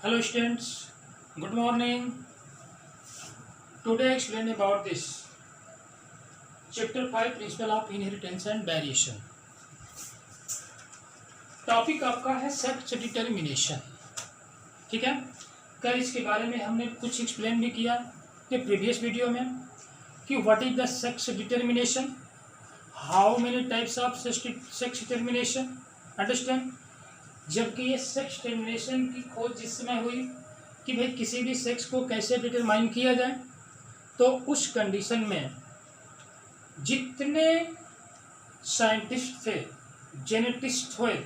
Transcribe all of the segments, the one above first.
Hello students, good morning. Today I explain about this chapter 5 principle of inheritance and variation. Topic आपका है sex determination. ठीक है, कल इसके बारे में हमने कुछ एक्सप्लेन भी किया कि प्रीवियस वीडियो में कि what is the sex determination, how many types of sex determination, understand. जबकि ये सेक्स डिटर्मिनेशन की खोज जिस समय हुई कि भाई किसी भी सेक्स को कैसे डिटरमाइन किया जाए, तो उस कंडीशन में जितने साइंटिस्ट थे, जेनेटिस्ट हुए,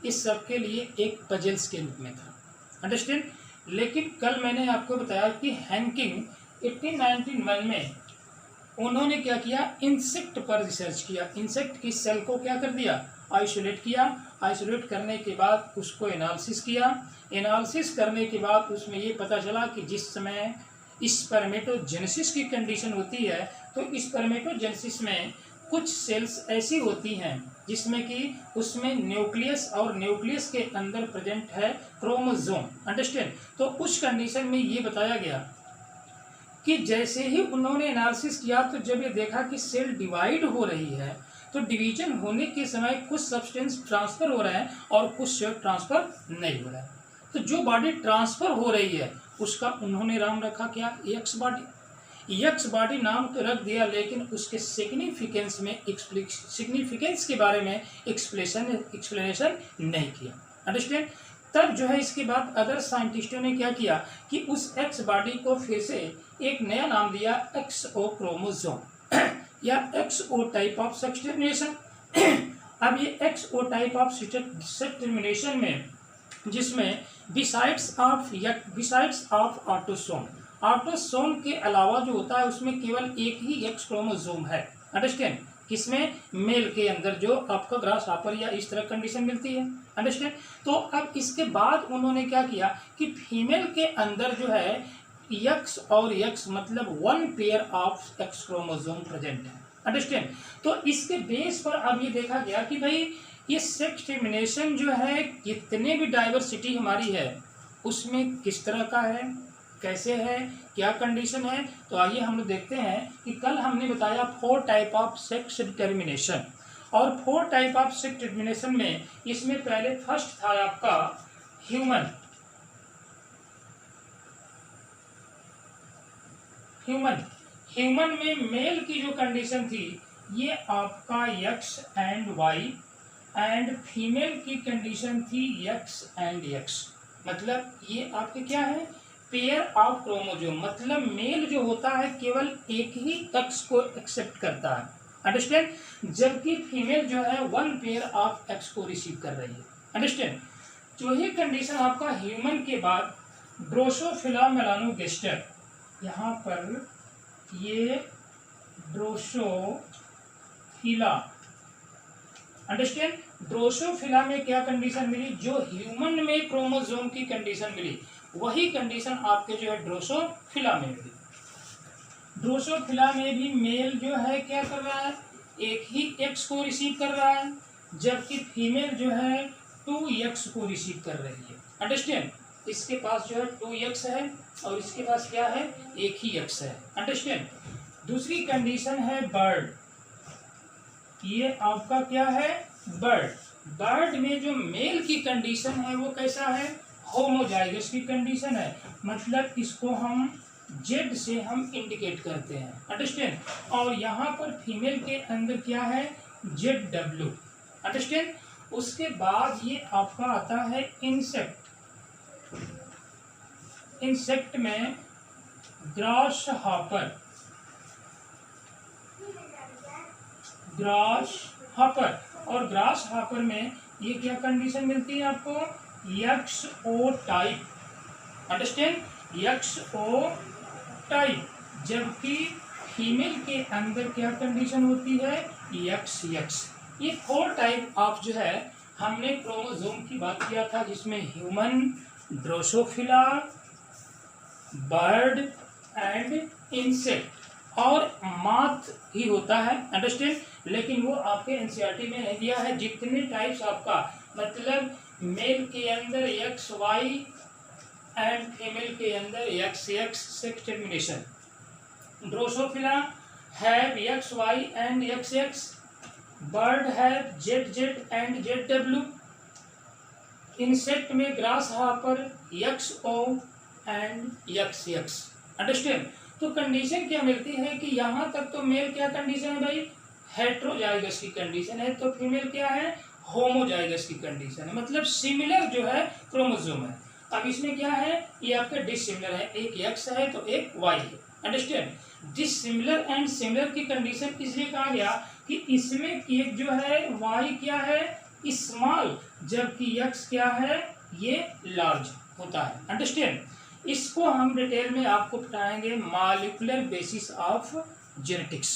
इस सब के लिए एक पजल्स के रूप में था, अंडरस्टैंड. लेकिन कल मैंने आपको बताया कि हैंकिंग 1891 में उन्होंने क्या किया, इंसेक्ट पर रिसर्च किया. इंसेक्ट की सेल को क्या कर दिया, आइसोलेट किया. आइसोलेट करने के बाद उसको एनालिसिस किया. एनालिसिस करने के बाद उसमें ये पता चला कि जिस समय स्पर्मेटोजेनेसिस की कंडीशन होती है, तो स्पर्मेटोजेनेसिस में कुछ सेल्स ऐसी होती हैं जिसमें कि उसमें न्यूक्लियस और न्यूक्लियस के अंदर प्रेजेंट है क्रोमोसोम, अंडरस्टैंड. तो उस कंडीशन में ये बताया गया कि जैसे ही उन्होंने एनालिसिस किया, तो जब ये देखा कि सेल डिवाइड हो रही है, तो डिवीजन होने के समय कुछ सब्सटेंस ट्रांसफर हो रहा है और कुछ सेल ट्रांसफर नहीं हो रहा है. तो जो बॉडी ट्रांसफर हो रही है उसका उन्होंने नाम रखा क्या, एक्स बॉडी. एक्स बॉडी नाम तो रख दिया, लेकिन उसके सिग्निफिकेंस के बारे में एक्सप्लेनेशन नहीं किया, अंडरस्टैंड. तब जो है इसके बाद अदर साइंटिस्टों ने क्या किया कि उस एक्स बॉडी को फिर से एक नया नाम दिया, एक्सओ क्रोमोसोम या XO type of sex determination. अब ये XO type of sex determination में जिसमें बिसाइड्स ऑफ ऑटोसोम के अलावा जो होता है उसमें केवल एक ही एक्स क्रोमोसोम है, अंडरस्टैंड. किसमें, मेल के अंदर, जो आपका ग्रास हॉपर या इस तरह कंडीशन मिलती है, अंडरस्टैंड. तो अब इसके बाद उन्होंने क्या किया कि फीमेल के अंदर जो है एक्स और एक्स मतलब one pair of x chromosome present है, अंडरस्टैंड. तो इसके बेस पर अब ये देखा गया कि भाई ये सेक्स डिटर्मिनेशन जो है, जितने भी डाइवर्सिटी हमारी है उसमें किस तरह का है, कैसे है, क्या कंडीशन है. तो आइए हम लोग देखते हैं कि कल हमने बताया 4 टाइप ऑफ सेक्स डिटर्मिनेशन, और 4 टाइप ऑफ सेक्स डिटर्मिनेशन में इसमें पहले फर्स्ट था आपका ह्यूमन में मेल की जो कंडीशन थी ये आपका X and Y, and female की कंडीशन थी एक्स एंड एक्स. मतलब ये आपके क्या है, पेयर ऑफ क्रोमोसोम. मतलब मेल जो होता है केवल एक ही एक्स को एक्सेप्ट करता है, अंडरस्टैंड. जबकि फीमेल जो है वन पेयर ऑफ एक्स को रिसीव कर रही है, अंडरस्टैंड. जो ये कंडीशन आपका ह्यूमन के बाद ड्रोसोफिला मेलानोगास्टर, यहाँ पर ये ड्रोसोफिला, अंडरस्टैंड. ड्रोसोफिला में क्या कंडीशन मिली, जो ह्यूमन में क्रोमोसोम की कंडीशन मिली वही कंडीशन आपके जो है ड्रोसोफिला में मिली. ड्रोसोफिला में भी मेल जो है क्या कर रहा है, एक ही एक्स को रिसीव कर रहा है, जबकि फीमेल जो है 2 एक्स को रिसीव कर रही है, अंडरस्टैंड. इसके पास जो है 2 एक्स है और इसके पास क्या है, एक ही एक्स है, अंडरस्टैंड. दूसरी कंडीशन है बर्ड. ये आपका क्या है, बर्ड में जो मेल की कंडीशन है वो कैसा है, होमोजाइगस की कंडीशन है. मतलब इसको हम जेड से हम इंडिकेट करते हैं, अंडरस्टैंड. और यहाँ पर फीमेल के अंदर क्या है, ZW, अंडरस्टैंड. उसके बाद ये आपका आता है इंसेक्ट में ग्रास हॉपर, और ग्रास हॉपर में ये क्या कंडीशन मिलती है आपको, XO type, understand, XO type. जबकि फीमेल के अंदर क्या कंडीशन होती है, XX. ये 4 टाइप ऑफ जो है हमने क्रोमोसोम की बात किया था, जिसमें human, Drosophila, bird and insect और माथ ही होता है, अंडरस्टैंड. लेकिन वो आपके एनसीईआरटी में नहीं दिया है. जितने टाइप्स आपका मतलब मेल के अंदर एक्स वाई एंड फीमेल के अंदर X X sex termination. Drosophila have X Y and X X. Bird have Z Z and Z W. Insect में grasshopper X O and X X. Understand. तो condition क्या मिलती है कि यहाँ तक तो मेल क्या कंडीशन है भाई, हेट्रोजाइगस की कंडीशन है, तो फीमेल क्या है, होमोजाइगस की कंडीशन है, मतलब सिमिलर जो है क्रोमोसोम है। अब इसमें क्या है, ये आपका डिसिमिलर है, एक एक्स है तो एक वाई है। अंडरस्टैंड। डिसिमिलर एंड सिमिलर की कंडीशन इसलिए कहा गया कि इसमें एक जो है वाई क्या है, स्मॉल, जबकि एक्स क्या है, ये लार्ज होता है। अंडरस्टैंड। इसको हम डिटेल में आपको बताएंगे molecular basis of genetics.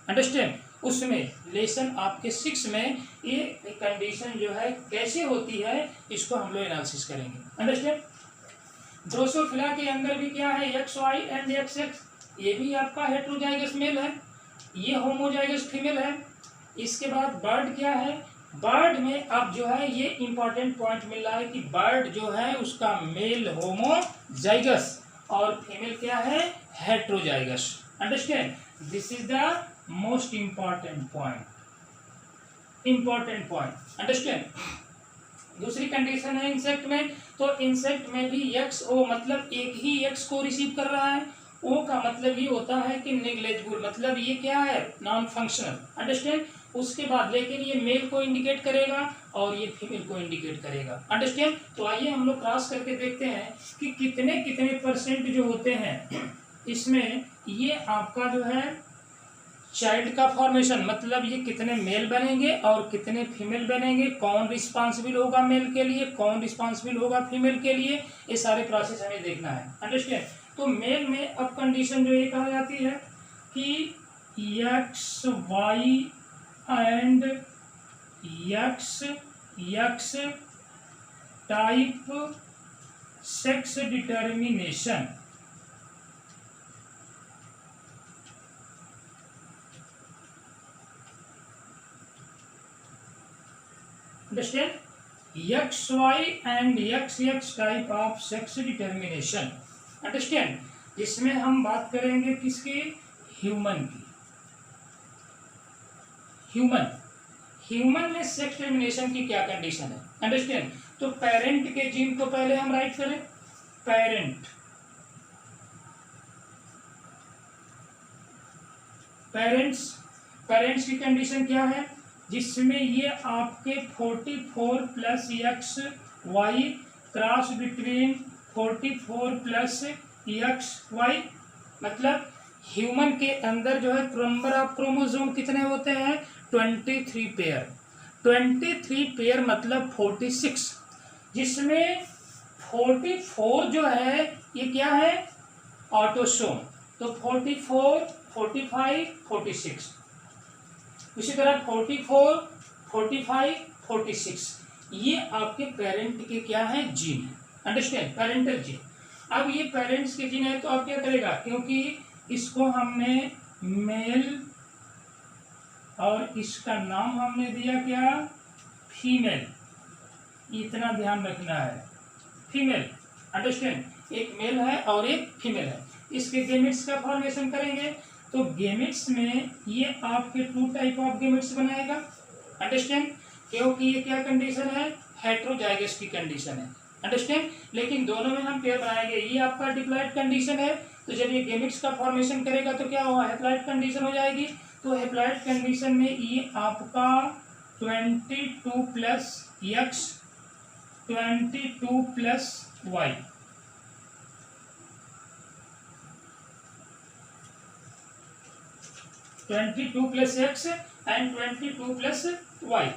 Understand. उसमें लेसन आपके 6 में ये कंडीशन जो है कैसे होती है, इसको हम लोग एनालिसिस करेंगे। अंडरस्टैंड। ड्रोसोफिला के अंदर भी क्या है, X Y and X X, ये भी आपका हेट्रोजाइगस मेल है, ये होमोजाइगस फीमेल है। इसके बाद बर्ड क्या है, बर्ड में अब जो है ये इंपॉर्टेंट पॉइंट मिल रहा है कि बर्ड जो है उसका मेल होमोजाइगस और फीमेल क्या है, heterozygous. Understand. This is the most important point, understand. दूसरी कंडीशन है इंसेक्ट में, तो इंसेक्ट में भी एक्स ओ, मतलब एक ही एक्स को रिसीव कर रहा है। ओ का मतलब ये होता है कि नेग्लेजिबल, मतलब ये क्या है, नॉन फंक्शनल। अंडरस्टैंड। उसके बाद लेकिन ये मेल को इंडिकेट करेगा और ये फीमेल को इंडिकेट करेगा। अंडरस्टैंड। तो आइए हम लोग क्रॉस करके देखते हैं कि कितने कितने परसेंट जो होते हैं इसमें, ये आपका जो है चाइल्ड का फॉर्मेशन, मतलब ये कितने मेल बनेंगे और कितने फीमेल बनेंगे, कौन रिस्पॉन्सिबल होगा मेल के लिए, कौन रिस्पॉन्सिबल होगा फीमेल के लिए, ये सारे प्रोसेस हमें देखना है। अंडरस्टैंड। तो मेल में अब कंडीशन जो ये कहा जाती है कि X Y and X X type sex determination. Understand? XY and XX type of sex determination. Understand? इसमें हम बात करेंगे किसकी, ह्यूमन की। ह्यूमन में सेक्स डिटर्मिनेशन की क्या कंडीशन है। अंडरस्टैंड। तो पेरेंट के जीन को पहले हम राइट करें, पेरेंट्स की कंडीशन क्या है, जिसमें ये आपके 44 plus X Y cross between 44 plus X Y, मतलब ह्यूमन के अंदर जो है नंबर ऑफ क्रोमोसोम कितने होते हैं, 23 पेयर। 23 पेयर मतलब 46, जिसमें 44 जो है ये क्या है, ऑटोसोम। तो 44, 45, 46, उसी तरह 44, 45, 46 ये आपके पेरेंट के क्या है, जीन है। अंडरस्टैंड। Parental gene. अब ये पेरेंट्स के जीन है तो अब क्या करेगा, क्योंकि इसको हमने मेल और इसका नाम हमने दिया क्या, फीमेल, इतना ध्यान रखना है, फीमेल। अंडरस्टैंड। एक मेल है और एक फीमेल है, इसके गेमेट्स का फॉर्मेशन करेंगे, तो गेमेट्स में ये आपके 2 टाइप ऑफ गेमेट्स बनाएगा। अंडरस्टैंड। क्योंकि ये क्या कंडीशन है, हेट्रोजाइगस की कंडीशन है। अंडरस्टैंड। लेकिन दोनों में हम पेयर बनाएंगे, ये आपका डिप्लॉइड कंडीशन है, तो जब ये गेमेट्स का फॉर्मेशन करेगा तो क्या होगा, हेप्लॉइड कंडीशन हो जाएगी। तो हेप्लॉइड कंडीशन में ये आपका 22 plus X 22 plus Y, 22 plus X and 22 plus Y.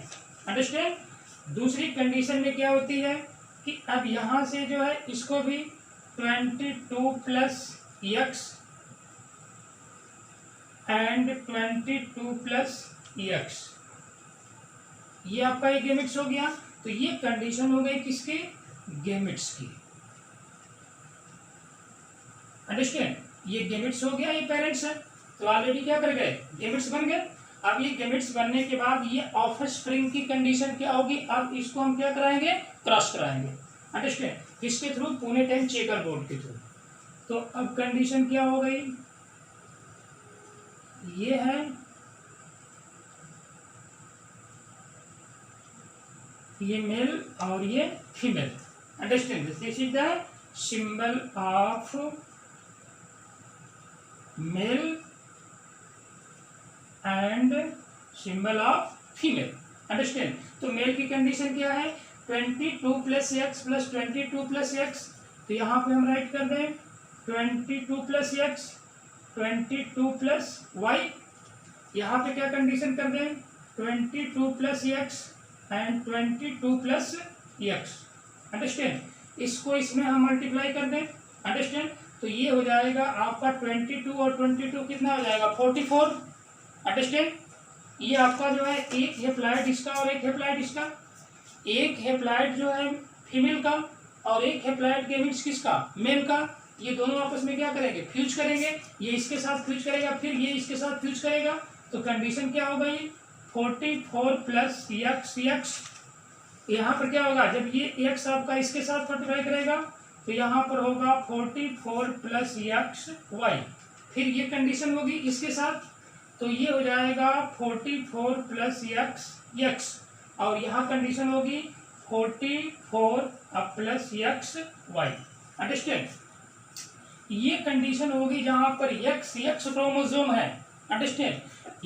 Understand. दूसरी कंडीशन में क्या होती है कि अब यहां से जो है इसको भी 22 plus X and 22 plus x, ये आपका एक गेमेट्स हो गया। तो ये कंडीशन हो गई किसकी, गेमेट्स की। अंडरस्टैंड। ये गेमेट्स हो गया, ये पेरेंट्स है, तो ऑलरेडी क्या कर गए, गेमेट्स बन गए। अब ये गेमेट्स बनने के बाद ये ऑफस्प्रिंग की कंडीशन क्या होगी, अब इसको हम क्या कराएंगे, क्रॉस कराएंगे। अंडरस्टैंड, किसके थ्रू, पुणे 10 चेकर बोर्ड के थ्रू। तो अब कंडीशन क्या हो गई, ये है ये मेल और ये female, understand, this is the symbol of male and symbol of female, understand. तो मेल की कंडीशन क्या है, 22 + x + 22 + x, तो यहाँ पे हम राइट कर दें 22 + x 22 + y, यहाँ पे क्या कंडीशन कर दें 22 + x एंड 22 + x, अंडरस्टैंड। इसको इसमें हम मल्टीप्लाई कर दें, अंडरस्टैंड, तो ये हो जाएगा आपका 22 और 22 कितना हो जाएगा 44, अंडरस्टैंड। ये आपका जो है एक हेप्लाइड इसका और एक हेप्लाइड इसका, एक हेप्लाइड जो है फीमेल का और एक हेप्लाइड गैमेट्स किसका, मेल का, ये दोनों आपस में क्या करेंगे, फ्यूज करेंगे, ये इसके साथ फ्यूज करेगा, फिर ये इसके साथ फ्यूज करेगा, तो कंडीशन क्या होगा, ये 44 + x, यहाँ पर क्या होगा, जब ये x आपका इसके साथ मल्टीप्लाई करेगा तो यहाँ पर होगा 44 + x y, फिर ये कंडीशन होगी इसके साथ, तो ये हो जाएगा 44 + x, और यहाँ कंडीशन होगी 44 + x y, अंडरस्टैंड। ये कंडीशन होगी जहाँ पर x क्रोमोसोम है, अंडरस्टैंड,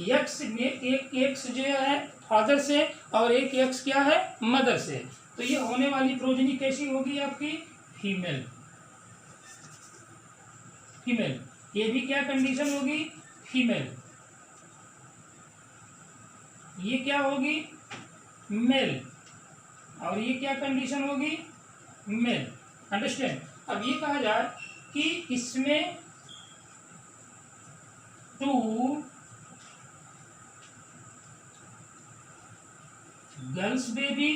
x में एक x जो है फादर से और एक x क्या है मदर से, तो ये होने वाली प्रोजनी कैसी होगी आपकी, फीमेल, फीमेल, ये भी क्या कंडीशन होगी, फीमेल, ये क्या होगी, मेल, और ये क्या कंडीशन होगी, मेल, अंडरस्टैंड। अब ये कहा जाए कि इसमें 2 girls baby,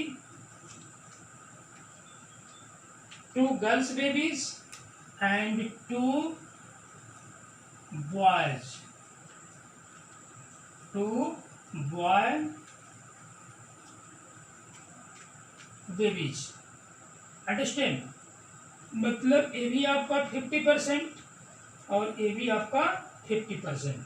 2 girls babies and 2 boys, 2 boy babies, understand, मतलब ए भी आपका 50% और ए भी आपका 50%,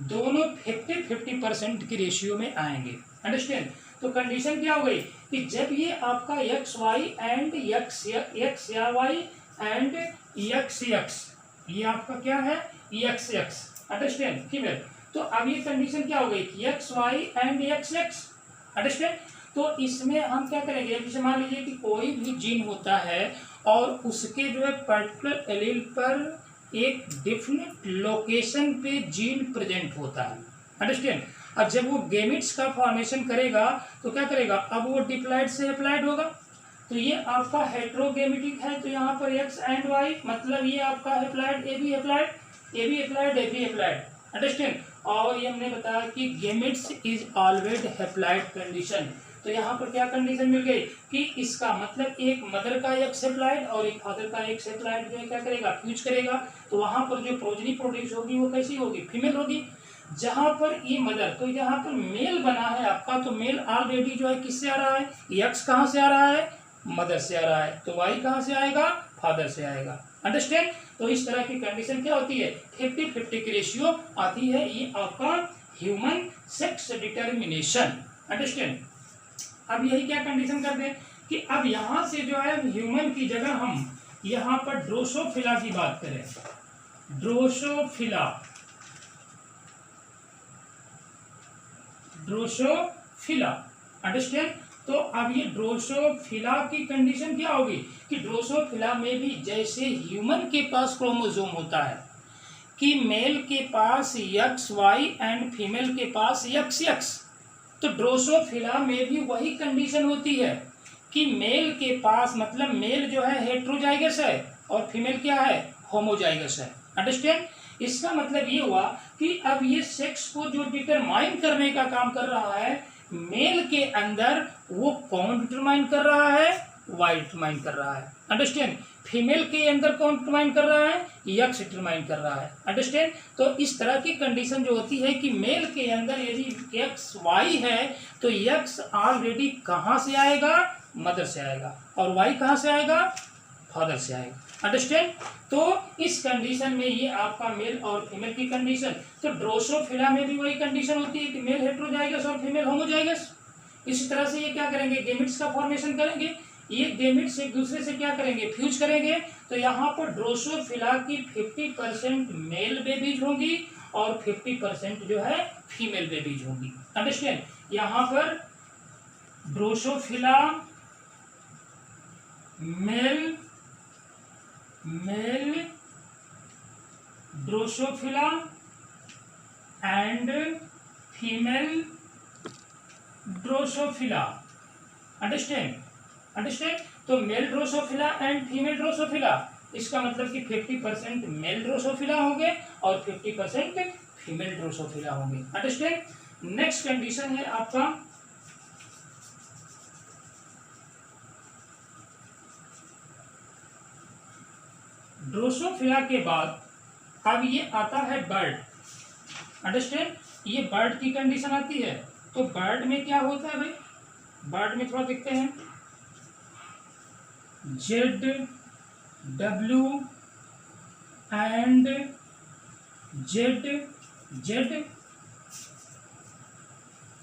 दोनों 50-50% की रेशियो में आएंगे, अंडरस्टैंड। तो कंडीशन क्या हो गई कि जब ये आपका एक्स वाई एंड एक्स या वाई एंड एक्स, ये आपका क्या है एक्स, अंडरस्टैंड, फीमेल, तो अब ये कंडीशन क्या हो गई कि X Y and X, understand. तो इसमें हम क्या करेंगे, जैसे मान लीजिए कि कोई भी जीन होता है और उसके जो है पर्टिकुलर एलील पर एक डिफिनेट लोकेशन पे जीन प्रेजेंट होता है, अंडरस्टैंड। अब जब वो गैमेट्स का फॉर्मेशन करेगा तो क्या करेगा, अब वो डिप्लॉइड से हैप्लॉइड होगा, तो ये आपका हेट्रोगेमेटिक है, तो यहाँ पर एक्स एंड वाई, मतलब ये आपका haploid, A B haploid, A B haploid, A B haploid, understand. और ये हमने बताया कि gametes is always haploid condition, तो यहाँ पर क्या कंडीशन मिल गई कि इसका मतलब एक मदर का एक्स हैप्लॉइड और एक फादर का एक्स हैप्लॉइड जो है क्या करेगा, फ्यूज करेगा, तो वहां पर जो प्रोजनी प्रोड्यूस होगी वो कैसी होगी, फीमेल होगी। जहां पर ये मदर, तो यहाँ पर मेल बना है आपका, तो मेल ऑलरेडी जो है किससे आ रहा है, एक्स कहाँ से आ रहा है, मदर से आ रहा है, तो वाई कहाँ से आएगा, फादर से आएगा, अंडरस्टैंड। तो इस तरह की कंडीशन क्या होती है, 50-50 की रेशियो आती है, ये आपका ह्यूमन सेक्स डिटर्मिनेशन, अंडरस्टैंड। अब यही क्या कंडीशन करते हैं कि अब यहां से जो है ह्यूमन की जगह हम यहाँ पर ड्रोसोफिला की बात करें, ड्रोसोफिला, ड्रोसोफिला, अंडरस्टैंड। तो अब ये ड्रोसोफिला की कंडीशन क्या होगी कि ड्रोसोफिला में भी जैसे ह्यूमन के पास क्रोमोसोम होता है कि मेल के पास एक्स वाई एंड फीमेल के पास एक्स एक्स, तो ड्रोसोफिला में भी वही कंडीशन होती है कि मेल के पास मतलब मेल जो है हेट्रोजाइगस है और फीमेल क्या है, होमोजाइगस है, अंडरस्टैंड। इसका मतलब ये हुआ कि अब ये सेक्स को जो डिटरमाइन करने का काम कर रहा है मेल के अंदर, वो कौन डिटरमाइन कर रहा है, वाई डिटरमाइन कर रहा है। अंडरस्टैंड? फीमेल के अंदर कौन डिटरमाइन कर रहा है? यक्स डिटरमाइन कर रहा है। अंडरस्टैंड? तो इस तरह की कंडीशन जो होती है कि मेल के अंदर यदि एक्स वाई है तो यक्स ऑलरेडी कहाँ से आएगा? मदर से आएगा, और वाई कहाँ से आएगा? फादर से आएगा। अंडरस्टैंड? तो इस कंडीशन में ये आपका मेल और फीमेल की कंडीशन। तो ड्रोसोफिला में भी वही कंडीशन होती है कि मेल हेटेरोजाइगस और फीमेल होमोजाइगस। इसी तरह से ये क्या करेंगे? गेमिट्स का फॉर्मेशन करेंगे। ये गेमिट्स एक दूसरे से क्या करेंगे? फ्यूज करेंगे। तो यहाँ पर ड्रोसोफिला की 50% मेल बेबीज होंगी और 50% जो है फीमेल बेबीज होंगी। अंडरस्टैंड? यहाँ पर Drosophila male Drosophila and female Drosophila. Understand? तो male Drosophila and female Drosophila, इसका मतलब कि 50% मेल ड्रोसोफिला होंगे और 50% फीमेल ड्रोसोफिला होंगे। अंडरस्टैंड? नेक्स्ट कंडीशन है आपका ड्रोसोफिला के बाद अब ये आता है बर्ड। अंडरस्टैंड? ये बर्ड की कंडीशन आती है। तो बर्ड में क्या होता है भाई? बर्ड में थोड़ा देखते हैं। Z W and Z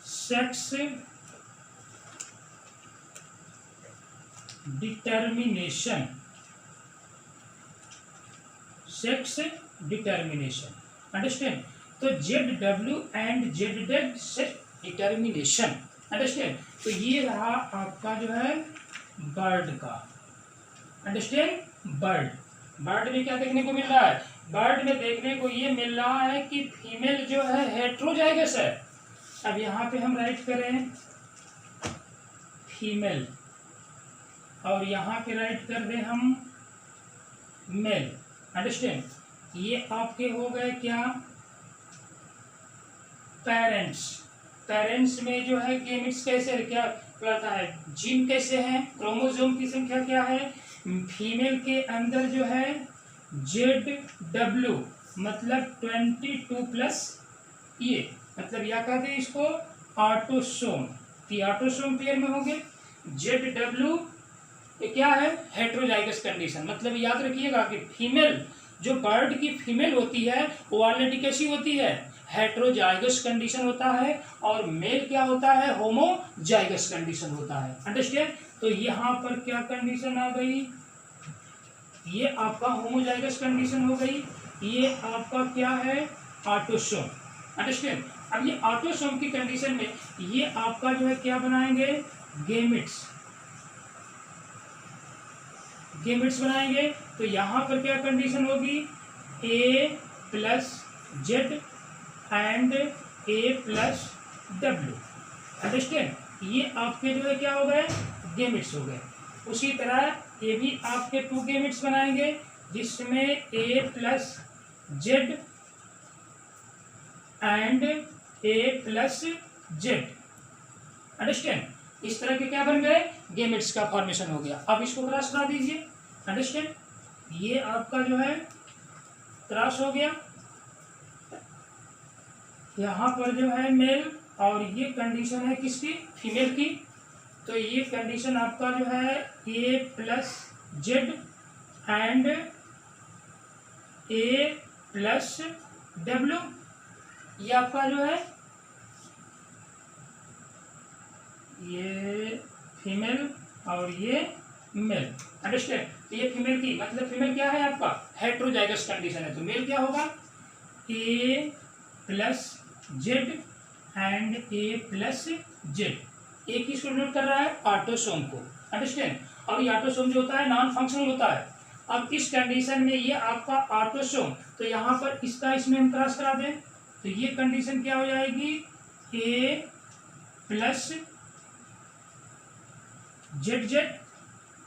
sex determination. Understand? तो Z W and Z Z sex determination. Understand? तो ये रहा आपका जो है बर्ड का। अंडरस्टैंड? बर्ड में क्या देखने को मिल रहा है? बर्ड में देखने को ये मिल रहा है कि फीमेल जो है हेटेरोजाइगस है। अब यहाँ पे हम राइट करें फीमेल और यहाँ पे राइट कर दें हम मेल। अंडरस्टैंड? ये आपके हो गए क्या? पेरेंट्स में जो है गेमिट्स कैसे क्या कहता है? जीन कैसे हैं? क्रोमोसोम की संख्या क्या है? फीमेल के अंदर जो है जेड डब्ल्यू मतलब 22 प्लस ये मतलब या कहते हैं इसको ऑटोसोम। ऑटोसोम पेयर में होंगे। जेड डब्ल्यू क्या है? Heterozygous condition. मतलब याद रखिएगा कि फीमेल जो बर्ड की फीमेल होती है वो ऑलरेडी कैसी होती है? हेटेरोजाइगस कंडीशन होता है, और मेल क्या होता है? होमोजाइगस कंडीशन होता है। अंडरस्टैंड? तो यहाँ पर क्या कंडीशन आ गई? ये आपका होमोजाइगस कंडीशन हो गई। ये आपका क्या है? ऑटोसोम। अंडरस्टैंड? अब ये ऑटोसोम की कंडीशन में ये आपका जो है क्या बनाएंगे? गेमिट्स बनाएंगे। तो यहाँ पर क्या कंडीशन होगी? A plus Z and A plus W. Understand? ये आपके जो है क्या हो गए? गेमिट्स हो गए। उसी तरह ये भी आपके 2 गेमिट्स बनाएंगे जिसमें A plus Z and A plus Z. Understand? इस तरह के क्या बन गए? गेमिट्स का फॉर्मेशन हो गया। अब इसको क्रॉस करा दीजिए। अंडरस्टैंड? ये आपका जो है क्रॉस हो गया। यहाँ पर जो है मेल, और ये कंडीशन है किसकी? फीमेल की। तो ये कंडीशन आपका जो है A plus Z and A plus W. ये आपका जो है ये फीमेल और ये मेल। अंडरस्टैंड? तो ये फीमेल की मतलब फीमेल क्या है आपका? हेटेरोजाइगस कंडीशन है। तो मेल क्या होगा? A plus Z and A plus Z. एक ही नोट कर रहा है ऑटोसोम को। अंडरस्टैंड? अब ये ऑटोसोम जो होता है नॉन फंक्शनल होता है। अब इस कंडीशन में ये आपका ऑटोसोम, तो यहाँ पर इसका इसमें हम क्रॉस करा दें तो ये कंडीशन क्या हो जाएगी? ए प्लस जेड जेड।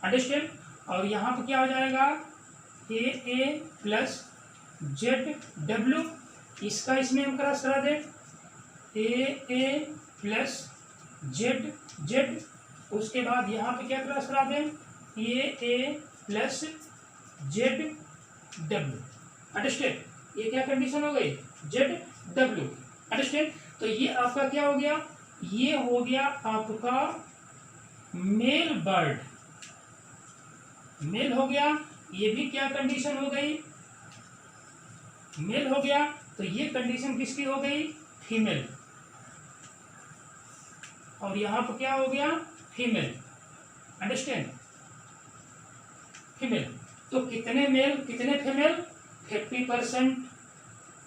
अंडरस्टैंड? और यहाँ पर क्या हो जाएगा? ए प्लस जेड डब्ल्यू। इसका इसमें हम क्रॉस करा दें ए प्लस जेड जेड। उसके बाद यहाँ पे क्या क्रॉस करा दें? ए प्लस जेड डब्ल्यू। अंडरस्टैंड, ये क्या कंडीशन हो गई, जेड डब्ल्यू। अंडरस्टैंड, तो ये आपका क्या हो गया, ये हो गया आपका मेल बर्ड, मेल हो गया। ये भी क्या कंडीशन हो गई, मेल हो गया। तो ये कंडीशन किसकी हो गई, फीमेल, और यहां पर क्या हो गया, फीमेल। Understand, female. तो कितने मेल कितने female, 50%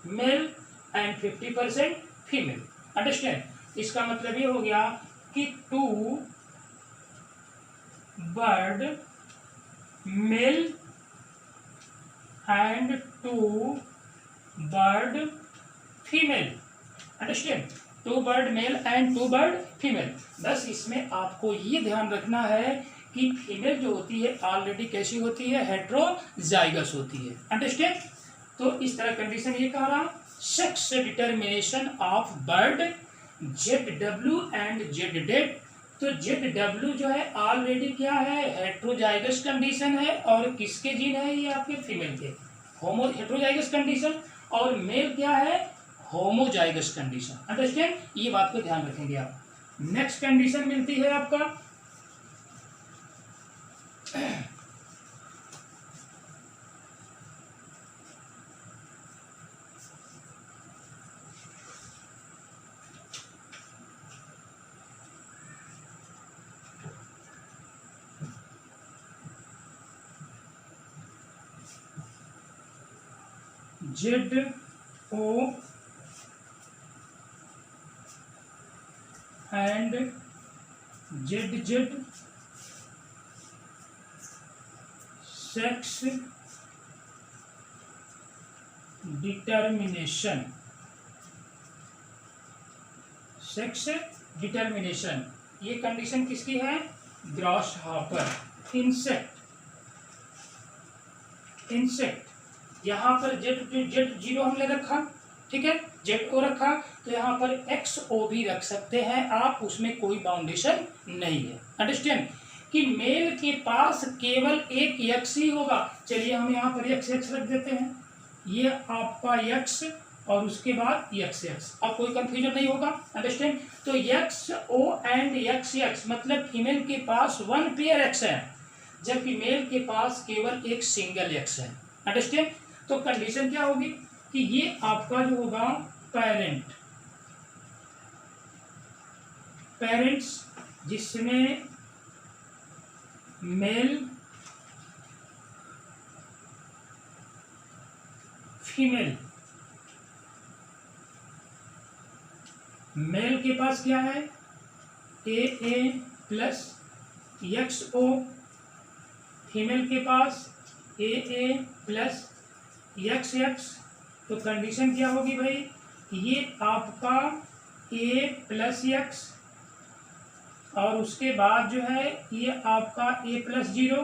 male and 50% female. Understand, इसका मतलब ये हो गया कि 2 bird male and 2 bird female. Understand, 2 bird male and 2 bird female. बस इसमें आपको ये ध्यान रखना है कि फीमेल जो होती है ऑलरेडी कैसी होती है, हेट्रोजाइगस होती है। अंडरस्टैंड, तो इस तरह कंडीशन ये कह रहा, sex determination of bird Z W and Z dead. तो जेड डब्ल्यू जो है ऑलरेडी क्या है, हेट्रोजाइगस कंडीशन है, और किसके जीन है, ये आपके फीमेल के, हेट्रोजाइगस कंडीशन, और मेल क्या है, होमोजाइगस कंडीशन। अंडरस्टैंड, ये बात को ध्यान रखेंगे आप। नेक्स्ट कंडीशन मिलती है आपका Z O and Z Z sex determination, sex determination, ये कंडीशन किसकी है, ग्रॉस हॉपर, इंसेक्ट, इंसेक्ट। यहाँ पर जेड जेड जीरो हमने रखा, ठीक है, जेड ओ रखा, तो यहाँ पर एक्स ओ भी रख सकते हैं आप, उसमें कोई बाउंडेशन नहीं है। अंडरस्टैंड, कि मेल के पास केवल एक एक्स ही होगा। चलिए हम यहाँ पर एक्स एक्स रख देते हैं, ये आपका एक्स और उसके बाद एक्स एक्स, अब कोई कंफ्यूजन नहीं होगा। अंडरस्टैंड, तो X O and X X मतलब फीमेल के पास 1 पेयर एक्स है, जबकि मेल के पास केवल एक सिंगल एक्स है। अंडरस्टैंड, तो कंडीशन क्या होगी कि ये आपका जो होगा पेरेंट, पेरेंट्स जिसमें मेल फीमेल, मेल के पास क्या है, A plus x O, female के पास ए प्लस एक्स एक्स। तो कंडीशन क्या होगी भाई, ये आपका ए प्लस एक्स और उसके बाद जो है ये आपका ए प्लस जीरो,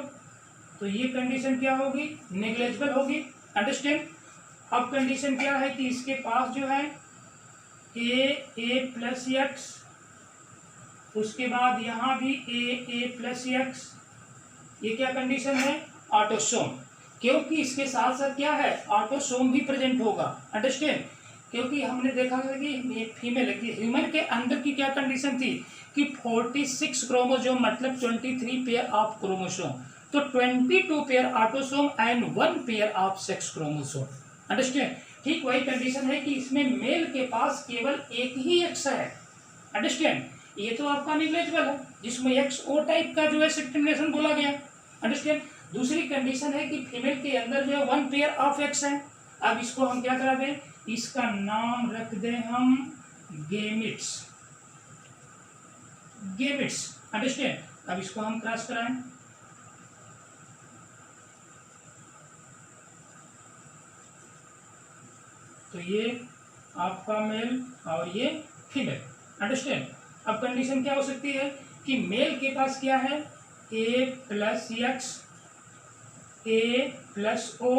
तो ये कंडीशन क्या होगी, नेग्लेजिबल होगी। अंडरस्टैंड, अब कंडीशन क्या है कि इसके पास जो है ए प्लस एक्स, उसके बाद यहाँ भी ए प्लस एक्स, ये क्या कंडीशन है, ऑटोसोम, क्योंकि इसके साथ साथ क्या है, ऑटोसोम भी प्रेजेंट होगा। अंडरस्टैंड, क्योंकि हमने देखा था कि फीमेल की ह्यूमन के अंदर की क्या कंडीशन थी कि 46 क्रोमोसोम मतलब 23 पेयर ऑफ क्रोमोसोम, तो 22 pair autosome and 1 pair of sex chromosome. Understand, ठीक वही कंडीशन है कि इसमें मेल के पास केवल एक ही एक्स है। अंडरस्टैंड, ये तो आपका निग्लेजिबल है, जिसमें एक्स ओ टाइप का जो है डिटर्मिनेशन बोला गया। अंडरस्टैंड, दूसरी कंडीशन है कि फीमेल के अंदर जो है 1 पेयर ऑफ एक्स है। अब इसको हम क्या करा दें, इसका नाम रख दें हम गेमिट्स, गेमिट्स। अंडरस्टैंड, अब इसको हम क्रॉस कराएं, तो ये आपका मेल और ये फीमेल। अंडरस्टैंड, अब कंडीशन क्या हो सकती है कि मेल के पास क्या है, A plus x, A plus O.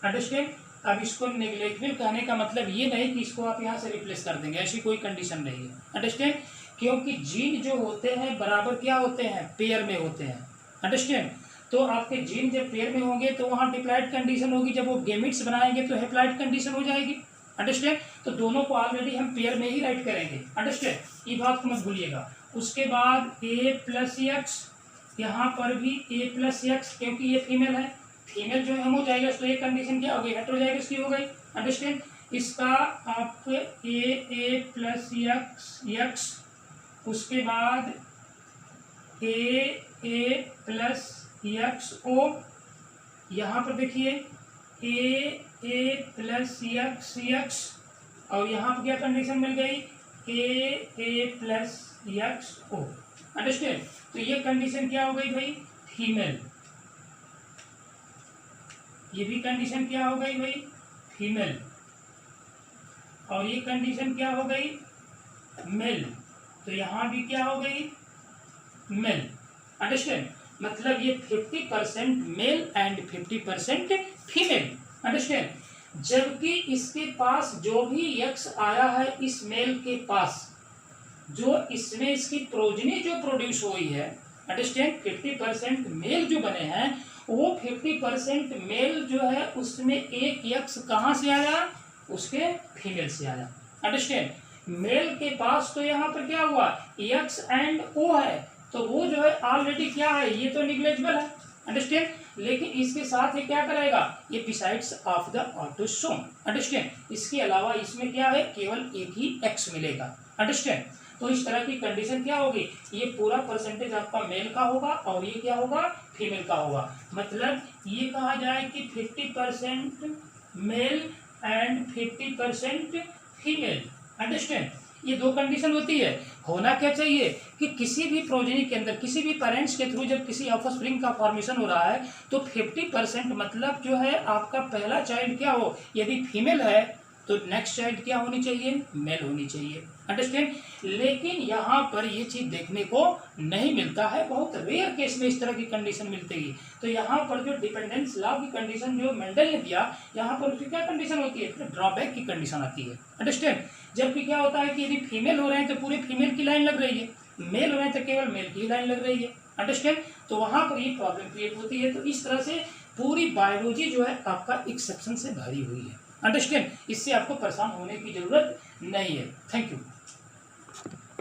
Understand, अब इसको नेग्लेक्टिव कहने का मतलब ये नहीं कि इसको आप यहाँ से रिप्लेस कर देंगे, ऐसी कोई कंडीशन नहीं है। अंडरस्टैंड, क्योंकि जीन जो होते हैं बराबर क्या होते हैं, पेयर में होते हैं। अंडरस्टैंड, तो आपके जीन जब पेयर में होंगे तो वहाँ डिप्लॉइड कंडीशन होगी, जब वो गेमिट्स बनाएंगे तो हैप्लॉइड कंडीशन हो जाएगी। अंडरस्टैंड? तो दोनों को ऑलरेडी हम पेयर में ही राइट करेंगे। अंडरस्टैंड? ये बात को मत भूलिएगा। उसके बाद ए प्लस एक्स, यहाँ पर भी ए प्लस एक्स, क्योंकि ये फीमेल है, फीमेल जो है हम हो जाएगा, तो ये कंडीशन क्या हो गई, हेटेरोजाइगस की हो गई। अंडरस्टैंड? इसका आप ए प्लस एक्स, उसके बाद ए प्लस एक्स ओ, यहाँ पर देखिए ए प्लस एक्स, और यहाँ पर क्या कंडीशन मिल गई, ए प्लस एक्स ओ। अंडरस्टैंड? तो ये कंडीशन क्या हो गई भाई, फीमेल। ये भी कंडीशन क्या हो गई भाई, फीमेल। और ये कंडीशन क्या हो गई, मेल। तो यहाँ भी क्या हो गई, मेल। अंडरस्टैंड? मतलब ये 50% मेल एंड 50% फीमेल। अंडरस्टैंड? जबकि इसके पास जो भी एक्स आया है इस मेल के पास, जो इसमें इसकी प्रोजनी जो प्रोड्यूस हुई है, अंडरस्टैंड, 50% मेल जो बने हैं, वो 50% मेल जो है उसमें एक एक्स कहाँ से आया, उसके फीमेल से आया। अंडरस्टैंड? मेल के पास तो यहाँ पर क्या हुआ, एक्स एंड ओ है, तो वो जो है ऑलरेडी क्या है, ये तो निग्लेजिबल है। अंडरस्टैंड? लेकिन इसके साथ ये क्या करेगा, ये besides of the autosome. Understand? इसके अलावा इसमें क्या है, केवल एक ही एक्स मिलेगा। अंडरस्टैंड? तो इस तरह की कंडीशन क्या होगी, ये पूरा परसेंटेज आपका मेल का होगा और ये क्या होगा, फीमेल का होगा। मतलब ये कहा जाए कि 50% मेल एंड 50% फीमेल। अंडरस्टैंड? ये दो कंडीशन होती है। होना क्या चाहिए कि किसी भी प्रोजेनी के अंदर, किसी भी पेरेंट्स के थ्रू जब किसी ऑफस्प्रिंग का फॉर्मेशन हो रहा है तो 50% मतलब जो है आपका पहला चाइल्ड क्या हो, यदि फीमेल है तो नेक्स्ट चाइल्ड क्या होनी चाहिए, मेल होनी चाहिए। अंडरस्टैंड? लेकिन यहाँ पर ये चीज देखने को नहीं मिलता है, बहुत रेयर केस में इस तरह की कंडीशन मिलती है। तो यहाँ पर जो डिपेंडेंस लॉ की कंडीशन जो मेंडल ने दिया, यहाँ पर उसकी क्या कंडीशन होती है, फिर ड्रॉबैक की कंडीशन आती है। अंडरस्टैंड? जबकि क्या होता है कि यदि फीमेल हो रहे हैं तो पूरे फीमेल की लाइन लग रही है, मेल हो रहे हैं तो केवल मेल की लाइन लग रही है। अंडरस्टैंड? तो वहां पर ये प्रॉब्लम क्रिएट होती है। तो इस तरह से पूरी बायोलॉजी जो है आपका एक्सेप्शन से भरी हुई है। अंडरस्टैंड? इससे आपको परेशान होने की जरूरत नहीं है। Thank you.